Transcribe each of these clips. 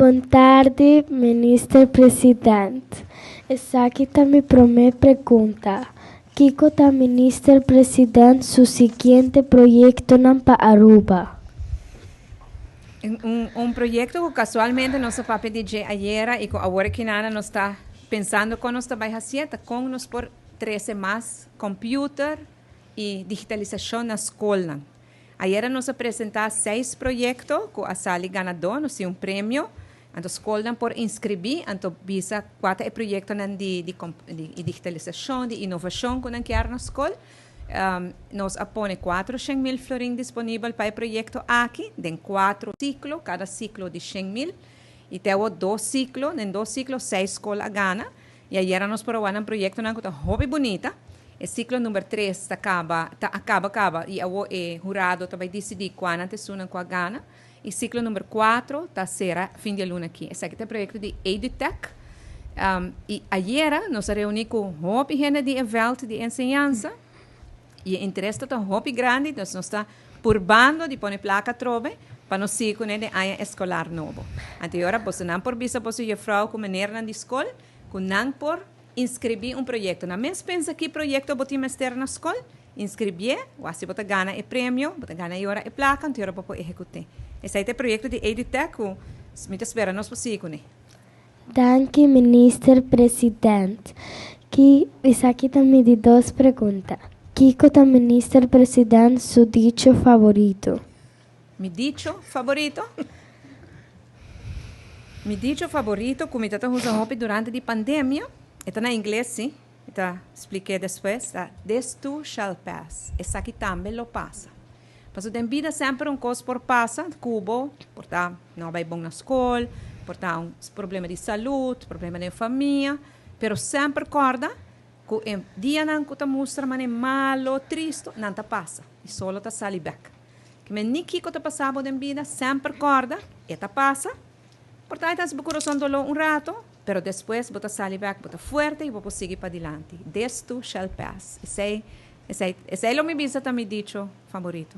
Boa tarde, Ministro Presidente. Essa aqui está minha primeira pergunta. Kiko está Ministro Presidente su siguiente proyecto para Aruba. Un proyecto que casualmente nosso papi DJ ayer y que ahora que nada nos está pensando con nos trabaja siete con nos por 13 más computer y digitalización na escola. Ayer nos apresentamos 6 proyectos que a Sali ganador, nos dio un premio. Então, escola por inscrever, então, visa 4 projetos de digitalização, de inovação que nós queremos na escola. Nós apone 400.000 florins disponíveis para o projeto aqui, tem 4 ciclos, cada ciclo de 100.000. E temos 2 ciclos, em 2 ciclos, 6 escolas ganham. E aí, nós provamos um projeto que está muito bonito. O ciclo número 3 acaba, e o jurado vai decidir quando a pessoa ganha. E ciclo número 4 está será fim de ano aqui. Esse aqui é o projeto de EduTech. E ayer nos reunimos com muita gente de evento de ensinança. E o interesse está muito grande. Nós estamos purbando de pôr placa trove para nós seguir com a área escolar novo. Então, agora, você não por visa, você e a frau com maneira na escola, com não por inscrever projeto. Na mesma pensa que projeto você mestre na escola, inscrever, ou se você ganha o prêmio, você ganha agora a placa, então você pode executar. Esse é o projeto de EduTech, que me espera nós possível. Danke, Ministro Presidente. Que isso aqui também de 2 perguntas. Kiko está Ministro Presidente su dicho favorito? Mi dicho favorito? Mi dicho favorito, como eu usando durante a pandemia, está na inglês, sim. Eu expliquei depois. This too shall pass. Essa aqui também lo passa. Mas tem vida sempre coisa por passa, cubo, portar não vai bom na escola, portar problema de saúde, problema de família, pero sempre recorda que dia não que mostra mas é malo, triste, não te passa, e só te sali back. Que me nem que te passava de vida, sempre recorda, e te passa, portar estás coração dolor rato, pero depois você sali back, você forte e você seguir para adiante. This too shall pass. Esse é o meu bisa também dicho favorito.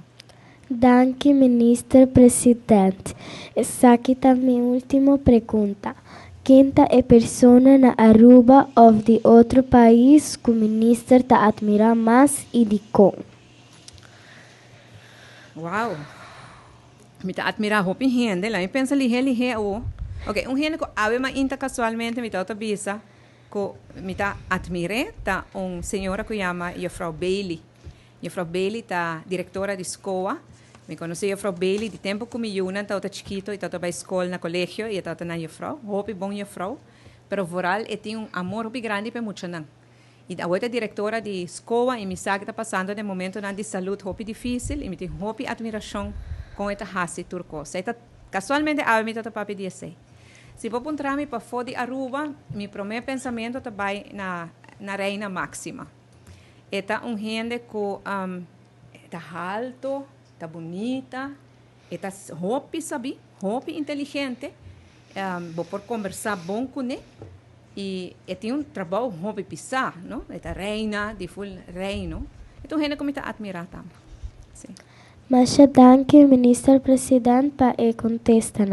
Danke, Ministro Presidente. Essa aqui está minha última pergunta. Quem é a pessoa na Aruba ou de outro país que o ministro admira mais e de como? Uau! Me admira muito gente, lá. Eu penso ali o. Ok, gente que ave mais inta casualmente me outra bisa que me admira tá senhora que chama Frau Bailey. Frau Bailey tá diretora de escola. Me conheci a Frau Bailey de tempo que me iuna, estava chiquito e estava na escola, no colégio, e estava na Frau. Hope bom Frau, pero voral tinha amor muito grande para muitos não. E a outra diretora de escola e me sabe que está passando no momento de saúde muito difícil e me tem muito admiração com esta raça turcosa. Casualmente a mim está para pedir assim. Se vou encontrar-me para fora de Aruba, meu primeiro pensamento também na reina máxima. Esta gente que está alto, está bonita, está roupa, sabe? Roupa inteligente, vou por conversar bom com ele e tem trabalho roupa pisar, não? Esta reina de full reino, então gente como está admirar também. Mas danke, Ministro Presidente, para contestar.